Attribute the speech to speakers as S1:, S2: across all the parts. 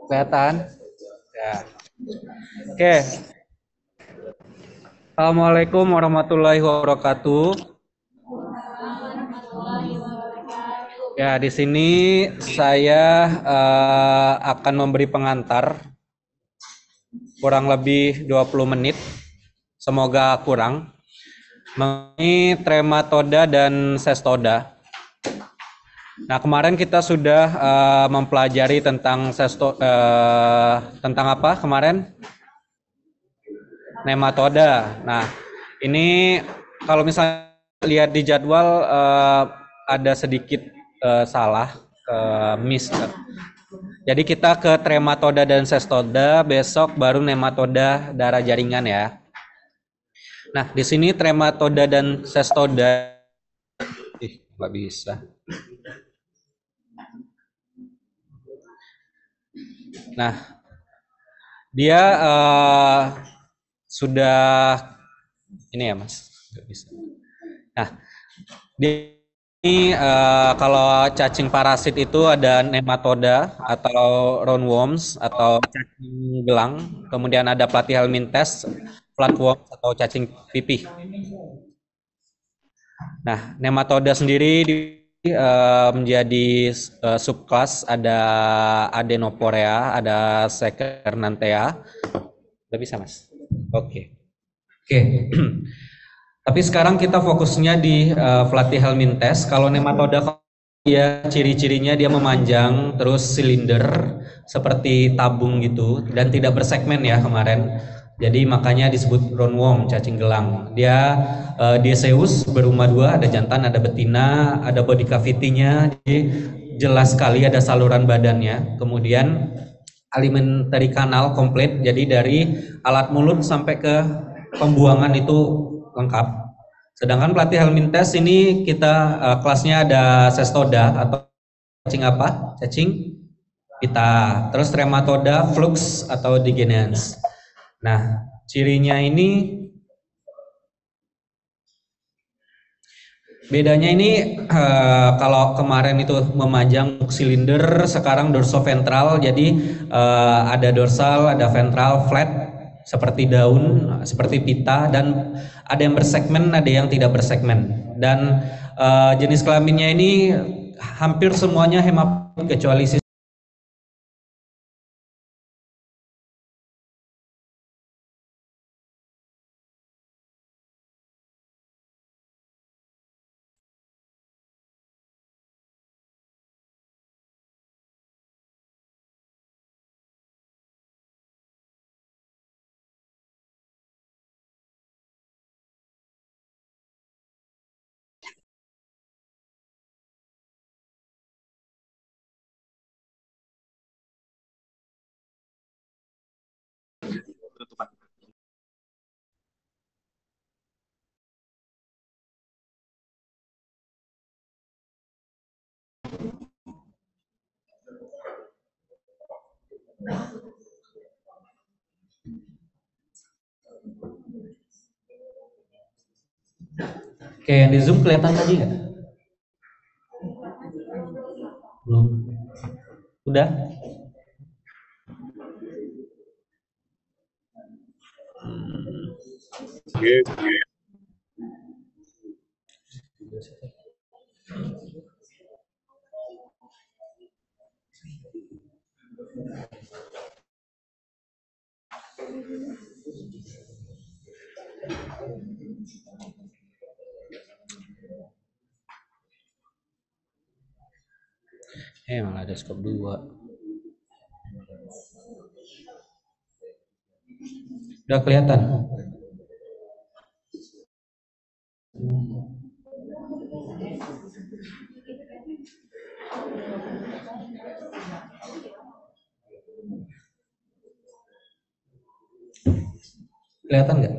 S1: Kelihatan? Ya. Oke. Assalamualaikum warahmatullahi wabarakatuh. Ya, di sini saya akan memberi pengantar kurang lebih 20 menit. Semoga kurang. Mengenai trematoda dan cestoda. Nah, kemarin kita sudah mempelajari tentang tentang apa kemarin? Nematoda. Nah, ini kalau misalnya lihat di jadwal ada sedikit salah, miss. Jadi kita ke trematoda dan cestoda, besok baru nematoda darah jaringan ya. Nah, di sini trematoda dan cestoda, nggak bisa. Nah, dia sudah ini ya Mas, nggak bisa. Nah, ini kalau cacing parasit itu ada nematoda atau roundworms atau cacing gelang, kemudian ada platyhelminthes, flatworms atau cacing pipih. Nah, nematoda sendiri menjadi subkelas, ada Adenoporea, ada Sekernanthea. Udah bisa Mas? Oke. Oke. Tapi sekarang kita fokusnya di Platyhelminthes. Kalau nematoda dia ciri-cirinya dia memanjang, terus silinder seperti tabung gitu dan tidak bersegmen ya kemarin. Jadi makanya disebut roundworm, cacing gelang. Dia Decius berumah dua, ada jantan, ada betina, ada body cavity-nya. Jadi jelas sekali ada saluran badannya. Kemudian alimentary kanal komplit. Jadi dari alat mulut sampai ke pembuangan itu lengkap. Sedangkan Platyhelminthes ini kita kelasnya ada cestoda atau cacing apa? Cacing pita. Terus trematoda, flux atau digenans. Nah, cirinya ini bedanya ini kalau kemarin itu memanjang silinder, sekarang dorsoventral. Jadi ada dorsal, ada ventral, flat seperti daun, seperti pita, dan ada yang bersegmen, ada yang tidak bersegmen. Dan jenis kelaminnya ini hampir semuanya hemaprodit kecuali kayak yang di Zoom kelihatan tadi nggak? Belum. Udah? Malah ada skop 2. Udah kelihatan? Kelihatan nggak?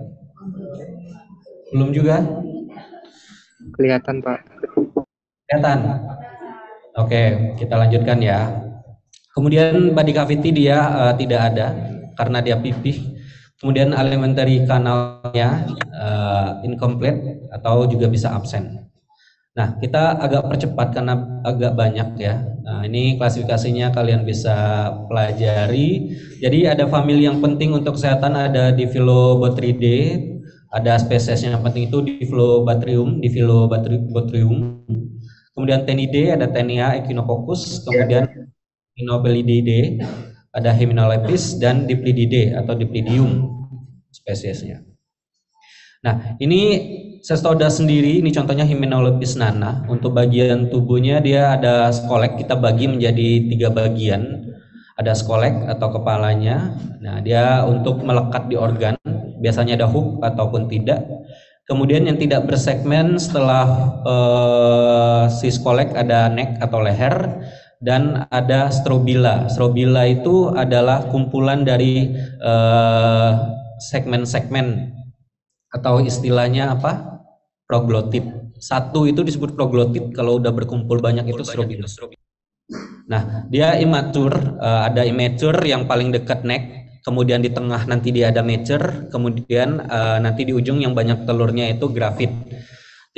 S1: Belum juga?
S2: Kelihatan, Pak.
S1: Kelihatan. Oke, kita lanjutkan ya. Kemudian body cavity dia tidak ada karena dia pipih. Kemudian alimentary kanalnya incomplete atau juga bisa absen. Nah, kita agak percepat karena agak banyak ya. Nah, ini klasifikasinya kalian bisa pelajari. Jadi ada famili yang penting untuk kesehatan, ada Diphyllobothridae, ada spesies yang penting itu Diphyllobothrium. Kemudian Ctenidae, ada Taenia, Echinococcus, kemudian Hymenopelidae, ada Hymenopes, dan Diplydidae atau Diplydium spesiesnya. Nah, ini Cestoda sendiri, ini contohnya Hymenopes nana. Untuk bagian tubuhnya dia ada skolek, kita bagi menjadi 3 bagian. Ada skolek atau kepalanya. Nah, dia untuk melekat di organ, biasanya ada hook ataupun tidak. Kemudian yang tidak bersegmen setelah si skolek ada neck atau leher, dan ada strobila. Strobila itu adalah kumpulan dari segmen-segmen atau istilahnya apa? Proglotit. Satu itu disebut proglotit, kalau udah berkumpul banyak itu strobila. Nah, dia immature, ada immature yang paling dekat neck, kemudian di tengah nanti dia ada mature, kemudian nanti di ujung yang banyak telurnya itu gravid.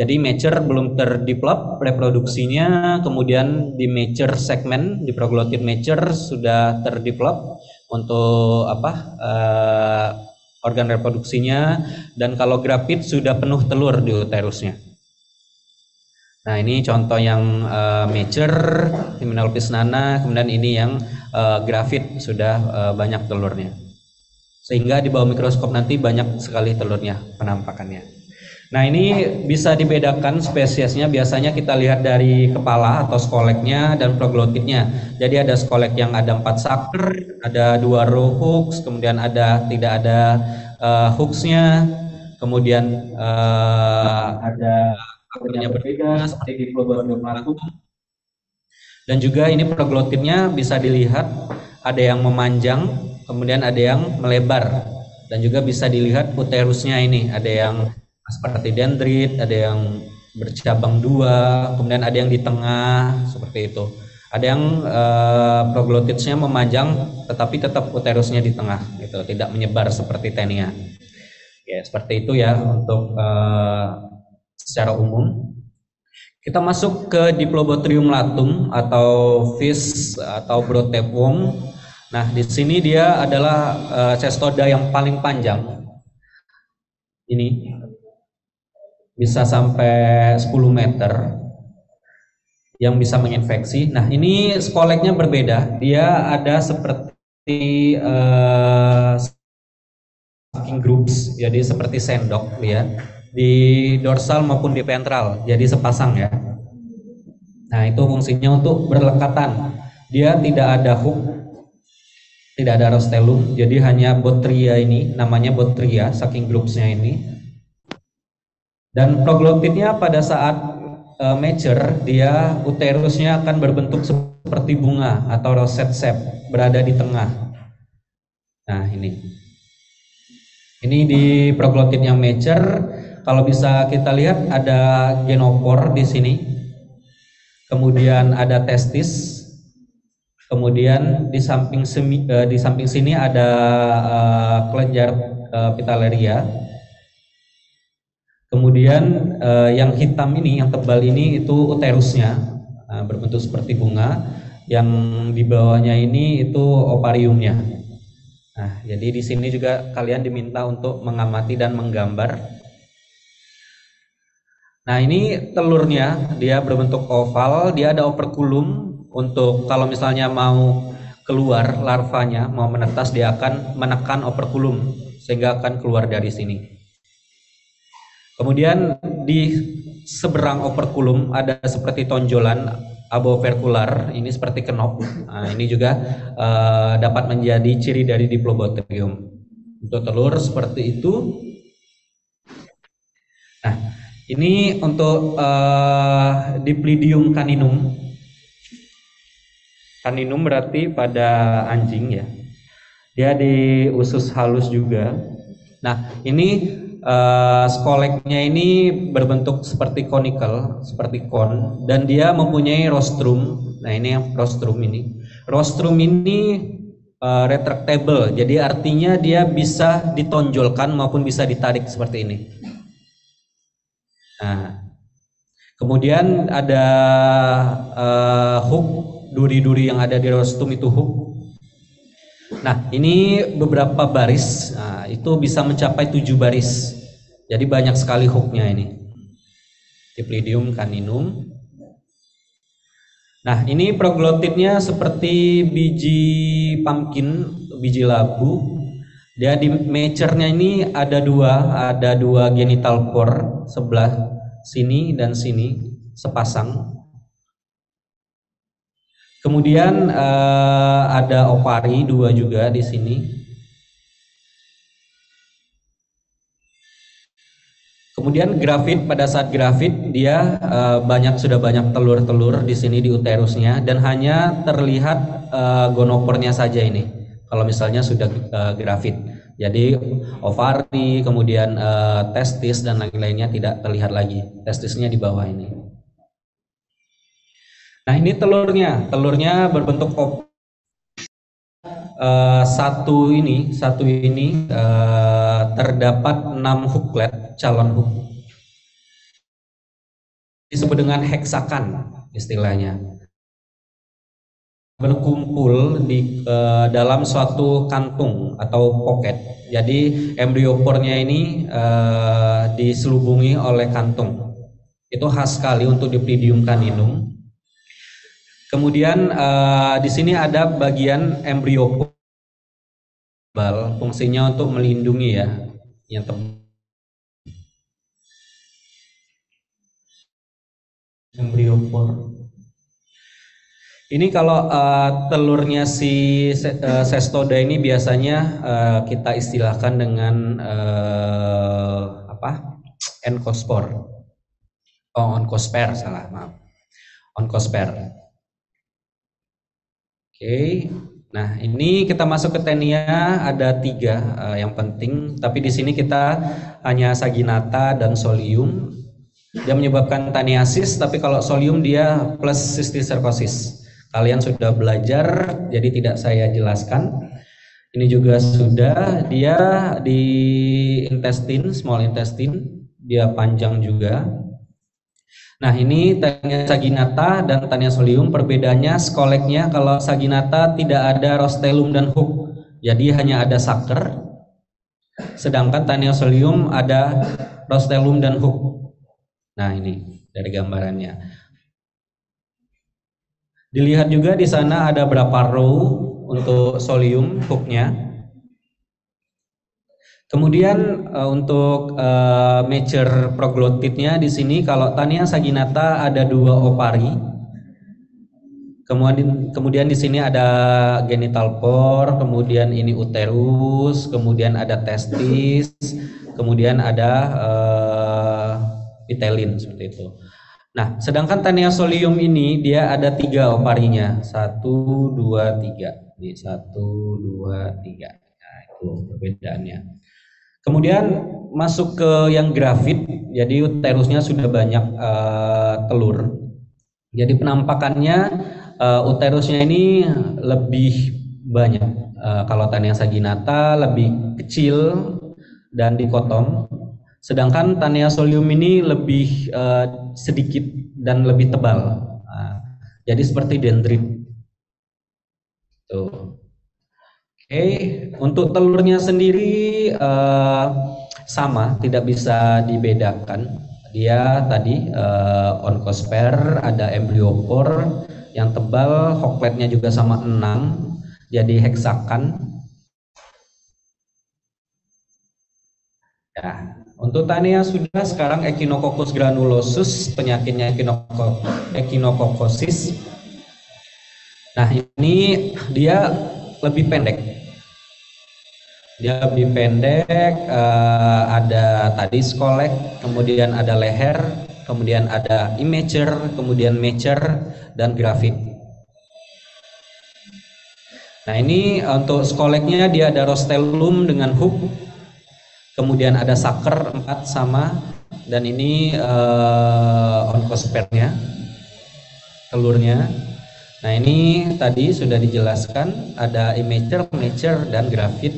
S1: Jadi mature belum terdevelop reproduksinya, kemudian di mature segmen, di proglotit mature sudah terdevelop untuk organ reproduksinya, dan kalau gravid sudah penuh telur di uterusnya. Nah, ini contoh yang mature, Hymenopes nana, kemudian ini yang gravid sudah banyak telurnya. Sehingga di bawah mikroskop nanti banyak sekali telurnya penampakannya. Nah, ini bisa dibedakan spesiesnya, biasanya kita lihat dari kepala atau skoleknya dan proglotitnya. Jadi ada skolek yang ada 4 saker, ada 2 row hooks, kemudian tidak ada hooksnya, kemudian ada akurnya berbeda seperti di Diplobodium latum. Dan juga ini proglotitnya bisa dilihat ada yang memanjang, kemudian ada yang melebar, dan juga bisa dilihat uterusnya ini ada yang seperti dendrit, ada yang bercabang 2, kemudian ada yang di tengah seperti itu. Ada yang proglotitnya memanjang tetapi tetap uterusnya di tengah gitu, tidak menyebar seperti Taenia. Ya, seperti itu ya untuk secara umum. Kita masuk ke Diplobothrium latum atau fish atau broad tapeworm. Nah, di sini dia adalah cestoda yang paling panjang. Ini bisa sampai 10 meter yang bisa menginfeksi. Nah, ini skoleknya berbeda. Dia ada seperti sucking groups, jadi seperti sendok ya, di dorsal maupun di ventral, jadi sepasang ya. Nah, itu fungsinya untuk berlekatan. Dia tidak ada hook, tidak ada rostellum, jadi hanya botria ini, namanya botria, sucking groupsnya ini. Dan proglotitnya pada saat mature, dia uterusnya akan berbentuk seperti bunga atau rosette shape, berada di tengah. Nah, ini di proglotit yang mature. Kalau bisa kita lihat ada genopor di sini, kemudian ada testis, kemudian di samping sini ada kelenjar pitallaria. Kemudian yang hitam ini, yang tebal ini itu uterusnya, berbentuk seperti bunga. Yang di bawahnya ini itu ovariumnya. Nah, jadi di sini juga kalian diminta untuk mengamati dan menggambar. Nah, ini telurnya, dia berbentuk oval, dia ada operculum untuk kalau misalnya mau keluar larvanya, mau menetas, dia akan menekan operculum sehingga akan keluar dari sini. Kemudian di seberang operculum ada seperti tonjolan aboverkular, ini seperti kenop. Nah, ini juga dapat menjadi ciri dari Diplobothrium. Untuk telur seperti itu. Nah, ini untuk Diplydium caninum. Caninum berarti pada anjing ya. Dia di usus halus juga. Nah, ini skoleknya ini berbentuk seperti conical, seperti kon, dan dia mempunyai rostrum. Nah, ini yang rostrum ini. Rostrum ini retractable, jadi artinya dia bisa ditonjolkan maupun bisa ditarik seperti ini. Nah, Kemudian ada hook, duri-duri yang ada di rostum itu hook. Nah, ini beberapa baris, nah, itu bisa mencapai 7 baris. Jadi banyak sekali hooknya ini. Diplidium caninum. Nah, ini proglotidnya seperti biji pumpkin, biji labu. Dia di mature-nya ini ada dua genital pore, sebelah sini dan sini sepasang. Kemudian ada ovari 2 juga di sini. Kemudian grafit, pada saat grafit dia sudah banyak telur-telur di sini di uterusnya dan hanya terlihat gonopornya saja ini. Kalau misalnya sudah grafit, jadi ovari, kemudian testis dan lain-lainnya tidak terlihat lagi. Testisnya di bawah ini. Nah, ini telurnya berbentuk satu ini terdapat 6 hooklet, calon hook. Disebut dengan heksakan istilahnya. Berkumpul di dalam suatu kantung atau pocket. Jadi embryopornya ini diselubungi oleh kantung. Itu khas sekali untuk Diplidium caninum. Kemudian di sini ada bagian embryopor, fungsinya untuk melindungi ya, yang embryopor. Ini kalau telurnya si cestoda ini biasanya kita istilahkan dengan encospor. Oh, oncosper, salah, maaf. Oncosper. Oke. Nah, ini kita masuk ke tenia, ada 3 yang penting, tapi di sini kita hanya saginata dan solium. Dia menyebabkan taniasis, tapi kalau solium dia plus cysticercosis. Kalian sudah belajar, jadi tidak saya jelaskan. Ini juga sudah, dia di intestine, small intestine, dia panjang juga. Nah, ini tania saginata dan tania solium, perbedaannya skoleknya kalau saginata tidak ada rostellum dan hook, jadi hanya ada saker. Sedangkan tania solium ada rostellum dan hook. Nah, ini dari gambarannya. Dilihat juga di sana ada berapa row untuk solium hooknya. Kemudian untuk mature proglotidnya di sini kalau tania saginata ada 2 ovari. Kemudian di sini ada genital pore, kemudian ini uterus, kemudian ada testis, kemudian ada pitelin seperti itu. Nah, sedangkan tania solium ini dia ada 3 ovarinya, 1, 2, 3. Ini 1, 2, 3. Nah, itu perbedaannya. Kemudian masuk ke yang grafit, jadi uterusnya sudah banyak telur. Jadi penampakannya uterusnya ini lebih banyak. Kalau tania saginata lebih kecil dan dikotom, sedangkan tania solium ini lebih sedikit dan lebih tebal. Jadi seperti dendrit. Tuh. Oke, untuk telurnya sendiri sama, tidak bisa dibedakan. Dia tadi oncosper, ada embryopor yang tebal, hookletnya juga sama 6, jadi heksakan. Ya, untuk tania sudah, sekarang Echinococcus granulosus, penyakitnya echinococcus. Nah, ini dia lebih pendek. Dia lebih pendek, ada tadi skolek, kemudian ada leher, kemudian ada immature, kemudian mature, dan grafit. Nah, ini untuk skoleknya dia ada rostellum dengan hook, kemudian ada saker 4 sama, dan ini oncospernya, telurnya. Nah, ini tadi sudah dijelaskan, ada immature, mature, dan grafit.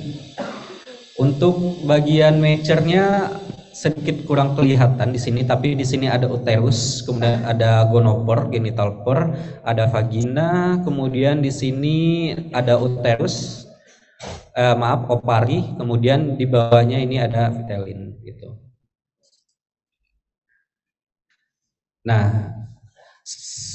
S1: Untuk bagian mature-nya sedikit kurang kelihatan di sini, tapi di sini ada uterus, kemudian ada gonopor, genital pore, ada vagina, kemudian di sini ada uterus, ovari, kemudian di bawahnya ini ada vitelin gitu. Nah,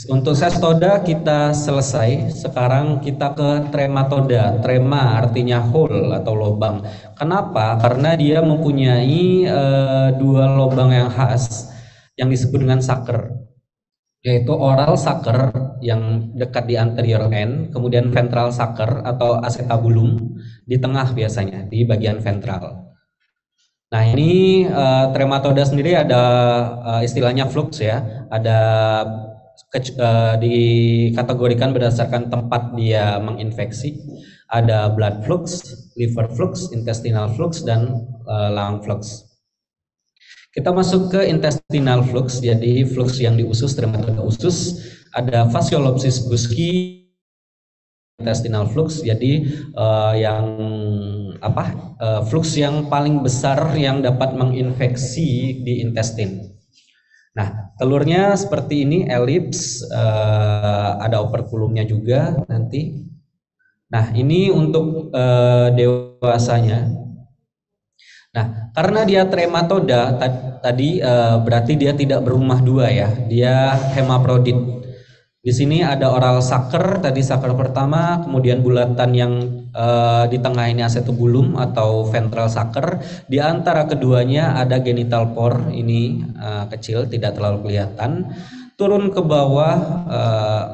S1: untuk cestoda kita selesai. Sekarang kita ke trematoda. Trema artinya hole atau lubang. Kenapa? Karena dia mempunyai dua lubang yang khas yang disebut dengan sucker, yaitu oral sucker yang dekat di anterior end, kemudian ventral sucker atau acetabulum di tengah biasanya di bagian ventral. Nah, ini trematoda sendiri ada istilahnya flux ya, ada dikategorikan berdasarkan tempat dia menginfeksi. Ada blood flux, liver flux, intestinal flux, dan lung flux. Kita masuk ke intestinal flux, jadi flux yang di usus, trematoda usus. Ada fasciolopsis buski, intestinal flux, jadi flux yang paling besar yang dapat menginfeksi di intestin. Nah, telurnya seperti ini, elips, ada operculumnya juga nanti. Nah, ini untuk dewasanya. Nah, karena dia trematoda tadi berarti dia tidak berumah dua ya, dia hemaprodit. Di sini ada oral sucker, tadi sucker pertama, kemudian bulatan yang di tengah ini acetobulum atau ventral sucker. Di antara keduanya ada genital pore, ini kecil, tidak terlalu kelihatan. Turun ke bawah,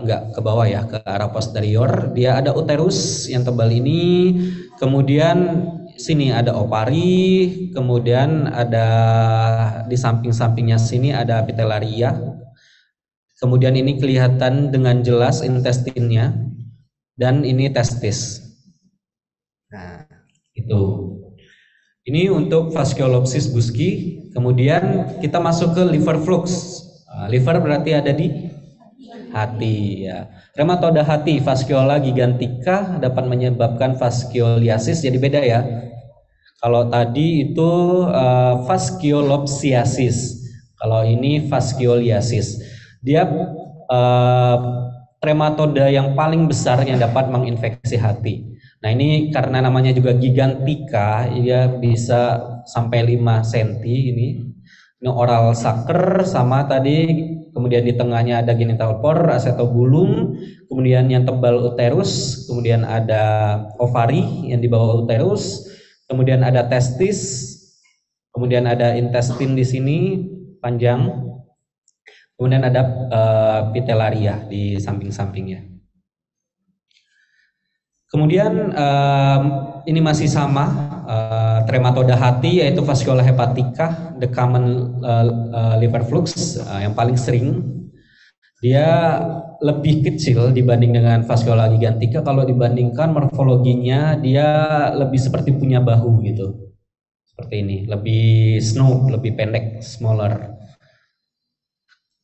S1: enggak ke bawah ya, ke arah posterior. Dia ada uterus yang tebal ini, kemudian sini ada ovari, kemudian ada di samping-sampingnya sini ada pitellaria. Kemudian ini kelihatan dengan jelas intestinnya, dan ini testis. Nah, itu. Ini untuk fasciolopsis buski. Kemudian kita masuk ke liver flux. Liver berarti ada di hati ya. Trematoda hati, fasciola gigantica dapat menyebabkan fascioliasis, jadi beda ya. Kalau tadi itu fasciolopsiasis, kalau ini fascioliasis. Dia trematoda yang paling besar yang dapat menginfeksi hati. Nah, ini karena namanya juga gigantica, dia bisa sampai 5 cm ini. Ini oral sucker sama tadi, kemudian di tengahnya ada genital pore, acetobulum, kemudian yang tebal uterus, kemudian ada ovari yang di bawah uterus, kemudian ada testis, kemudian ada intestin di sini panjang, kemudian ada pitellaria di samping-sampingnya. Kemudian ini masih sama, trematoda hati yaitu fasciola hepatica, the common liver flux yang paling sering. Dia lebih kecil dibanding dengan fasciola gigantica. Kalau dibandingkan morfologinya dia lebih seperti punya bahu gitu, seperti ini, lebih snout, lebih pendek, smaller.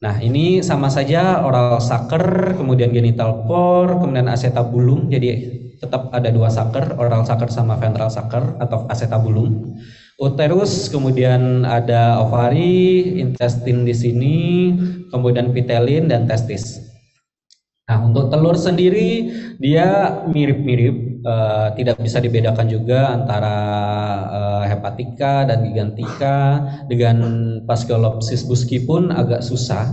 S1: Nah, ini sama saja oral sucker, kemudian genital pore, kemudian acetabulum, jadi tetap ada dua sucker, oral sucker sama ventral sucker atau acetabulum. Uterus, kemudian ada ovari, intestin di sini, kemudian pitelin dan testis. Nah, untuk telur sendiri dia mirip-mirip, tidak bisa dibedakan juga antara hepatica dan gigantica. Dengan fasciolopsis buski pun agak susah.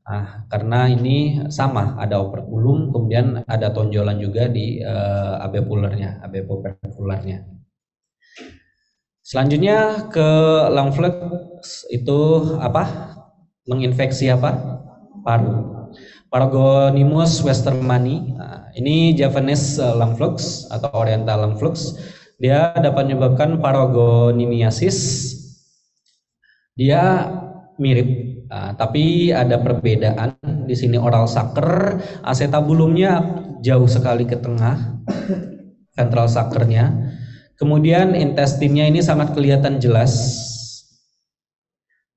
S1: Nah, karena ini sama, ada operculum, kemudian ada tonjolan juga di abepularnya, abepoperkularnya. Selanjutnya ke lung flux, itu apa? Menginfeksi apa? Paru. Paragonimus westermani. Nah, ini Javanese lung flux atau oriental lung flux. Dia dapat menyebabkan paragonimiasis. Dia mirip, tapi ada perbedaan. Di sini oral sucker, acetabulumnya jauh sekali ke tengah, ventral suckernya. Kemudian intestinnya ini sangat kelihatan jelas.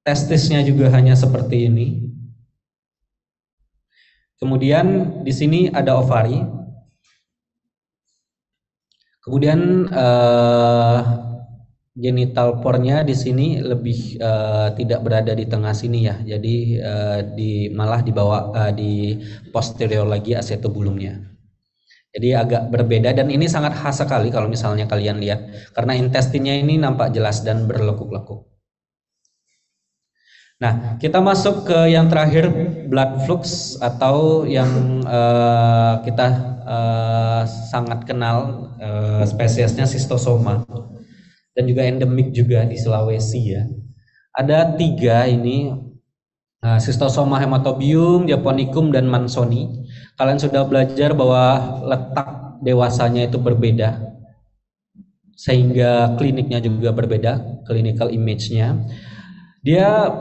S1: Testisnya juga hanya seperti ini. Kemudian di sini ada ovari. Kemudian genital pornya di sini lebih tidak berada di tengah sini ya. Jadi malah di bawah di posterior lagi acetobulumnya. Jadi agak berbeda dan ini sangat khas sekali kalau misalnya kalian lihat karena intestinnya ini nampak jelas dan berlekuk-lekuk. Nah, kita masuk ke yang terakhir, blood flux atau yang kita sangat kenal spesiesnya Schistosoma dan juga endemik juga di Sulawesi ya. Ada 3 ini, Schistosoma hematobium, japonicum, dan mansoni. Kalian sudah belajar bahwa letak dewasanya itu berbeda, sehingga kliniknya juga berbeda, clinical image-nya. Dia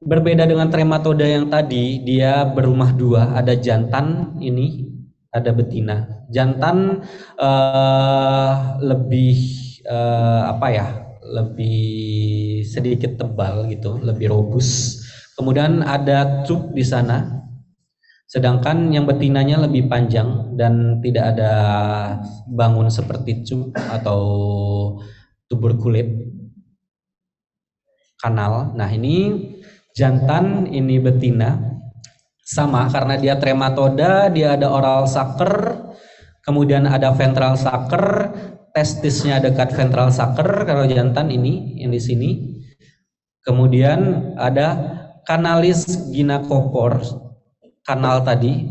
S1: berbeda dengan trematoda yang tadi, dia berumah 2, ada jantan ini, ada betina. Jantan lebih lebih sedikit tebal gitu, lebih robust. Kemudian ada tube di sana. Sedangkan yang betinanya lebih panjang dan tidak ada bangun seperti tube atau tuberkulit kanal. Nah, ini jantan, ini betina. Sama karena dia trematoda, dia ada oral sucker, kemudian ada ventral sucker, testisnya dekat ventral sucker kalau jantan ini yang di sini. Kemudian ada kanalis ginakopor, kanal tadi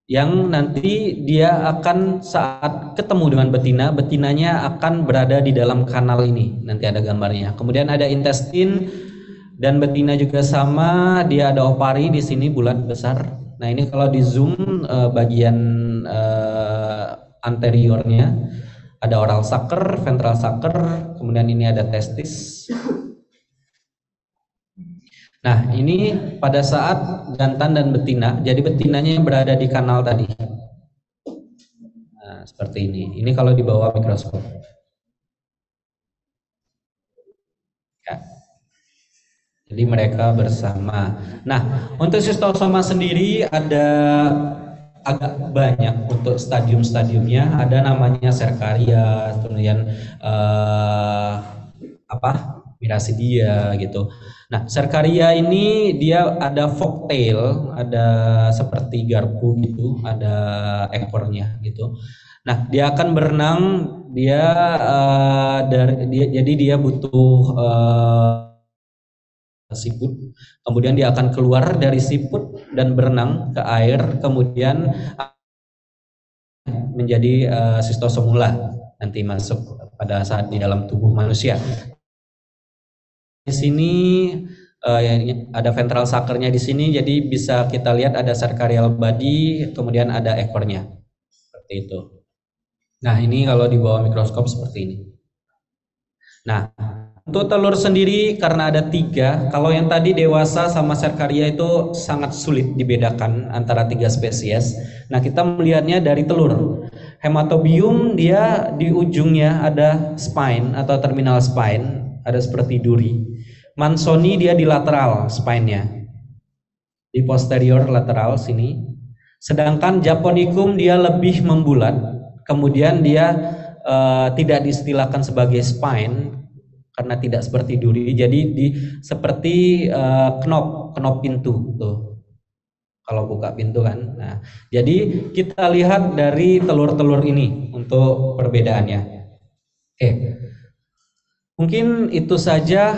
S1: yang nanti dia akan saat ketemu dengan betina, betinanya akan berada di dalam kanal ini, nanti ada gambarnya. Kemudian ada intestin dan betina juga sama, dia ada ovari di sini bulat besar. Nah, ini kalau di zoom bagian anteriornya ada oral sucker, ventral sucker, kemudian ini ada testis. Nah, ini pada saat jantan dan betina, jadi betinanya yang berada di kanal tadi. Nah, seperti ini. Ini kalau di bawah mikroskop. Ya. Jadi mereka bersama. Nah, untuk Schistosoma sendiri ada agak banyak untuk stadium-stadiumnya. Ada namanya Cercaria, kemudian Miracidia gitu. Nah, Cercaria ini dia ada forktail, ada seperti garpu gitu, ada ekornya gitu. Nah, dia akan berenang, jadi dia butuh siput, kemudian dia akan keluar dari siput dan berenang ke air, kemudian menjadi schistosomula nanti masuk pada saat di dalam tubuh manusia. Di sini ada ventral sucker-nya di sini, jadi bisa kita lihat ada cercarial body, kemudian ada ekornya, seperti itu. Nah, ini kalau di bawah mikroskop seperti ini. Nah, untuk telur sendiri karena ada 3, kalau yang tadi dewasa sama cercaria itu sangat sulit dibedakan antara 3 spesies. Nah, kita melihatnya dari telur. Hematobium dia di ujungnya ada spine atau terminal spine, ada seperti duri. Mansoni dia di lateral spine-nya, di posterior lateral sini. Sedangkan Japonicum dia lebih membulat, kemudian dia tidak diistilahkan sebagai spine karena tidak seperti duri, jadi seperti knop pintu tuh. Kalau buka pintu kan. Nah, jadi kita lihat dari telur-telur ini untuk perbedaannya. Oke. Mungkin itu saja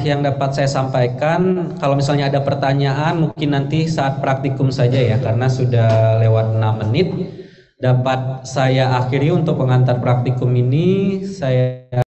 S1: yang dapat saya sampaikan. Kalau misalnya ada pertanyaan, mungkin nanti saat praktikum saja ya, karena sudah lewat 6 menit. Dapat saya akhiri untuk pengantar praktikum ini. Saya